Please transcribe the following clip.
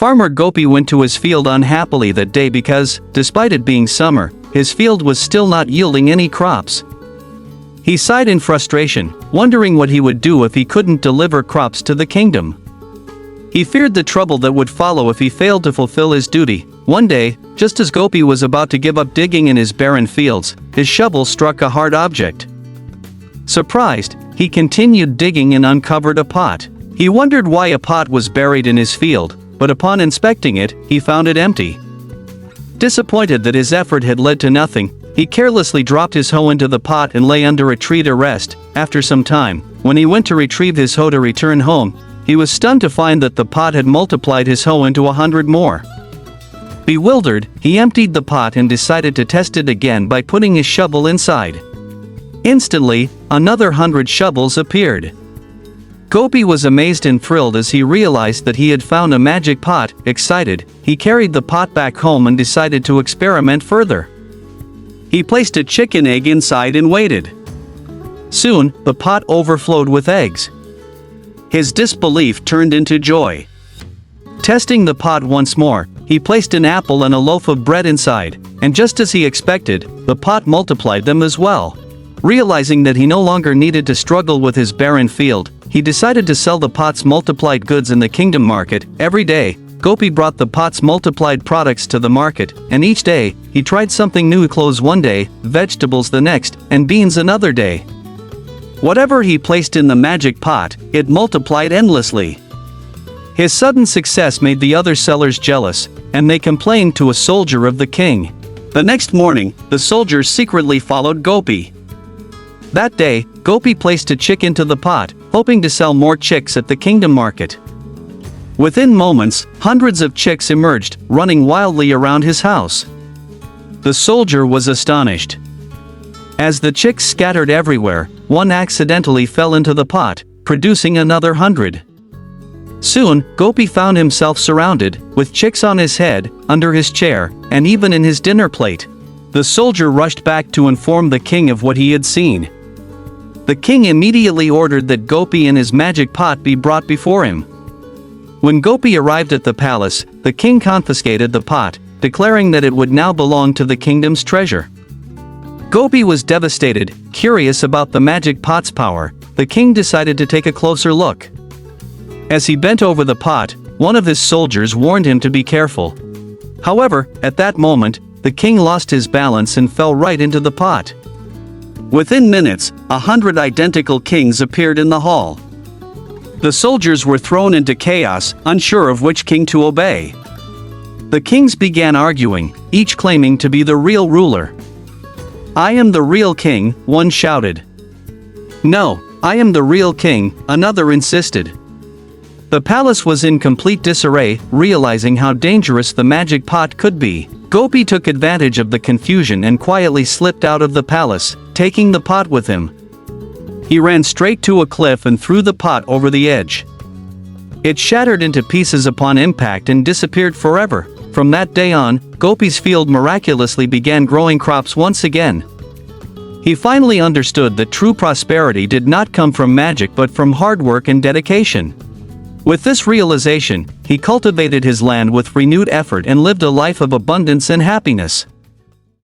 Farmer Gopi went to his field unhappily that day because, despite it being summer, his field was still not yielding any crops. He sighed in frustration, wondering what he would do if he couldn't deliver crops to the kingdom. He feared the trouble that would follow if he failed to fulfill his duty. One day, just as Gopi was about to give up digging in his barren fields, his shovel struck a hard object. Surprised, he continued digging and uncovered a pot. He wondered why a pot was buried in his field, but upon inspecting it, he found it empty. Disappointed that his effort had led to nothing, he carelessly dropped his hoe into the pot and lay under a tree to rest. After some time, when he went to retrieve his hoe to return home, he was stunned to find that the pot had multiplied his hoe into 100 more. Bewildered, he emptied the pot and decided to test it again by putting his shovel inside. Instantly, another 100 shovels appeared. Gopi was amazed and thrilled as he realized that he had found a magic pot. Excited, he carried the pot back home and decided to experiment further. He placed a chicken egg inside and waited. Soon, the pot overflowed with eggs. His disbelief turned into joy. Testing the pot once more, he placed an apple and a loaf of bread inside, and just as he expected, the pot multiplied them as well. Realizing that he no longer needed to struggle with his barren field, he decided to sell the pot's multiplied goods in the kingdom market. Every day, Gopi brought the pot's multiplied products to the market, and each day, he tried something new: clothes one day, vegetables the next, and beans another day. Whatever he placed in the magic pot, it multiplied endlessly. His sudden success made the other sellers jealous, and they complained to a soldier of the king. The next morning, the soldiers secretly followed Gopi. That day, Gopi placed a chick into the pot, hoping to sell more chicks at the kingdom market. Within moments, hundreds of chicks emerged, running wildly around his house. The soldier was astonished. As the chicks scattered everywhere, one accidentally fell into the pot, producing another 100. Soon, Gopi found himself surrounded, with chicks on his head, under his chair, and even in his dinner plate. The soldier rushed back to inform the king of what he had seen. The king immediately ordered that Gopi and his magic pot be brought before him. When Gopi arrived at the palace, the king confiscated the pot, declaring that it would now belong to the kingdom's treasure. Gopi was devastated. Curious about the magic pot's power, the king decided to take a closer look. As he bent over the pot, one of his soldiers warned him to be careful. However, at that moment, the king lost his balance and fell right into the pot. Within minutes, 100 identical kings appeared in the hall. The soldiers were thrown into chaos, unsure of which king to obey. The kings began arguing, each claiming to be the real ruler. "I am the real king," one shouted. "No, I am the real king," another insisted. The palace was in complete disarray. Realizing how dangerous the magic pot could be, Gopi took advantage of the confusion and quietly slipped out of the palace, taking the pot with him. He ran straight to a cliff and threw the pot over the edge. It shattered into pieces upon impact and disappeared forever. From that day on, Gopi's field miraculously began growing crops once again. He finally understood that true prosperity did not come from magic but from hard work and dedication. With this realization, he cultivated his land with renewed effort and lived a life of abundance and happiness.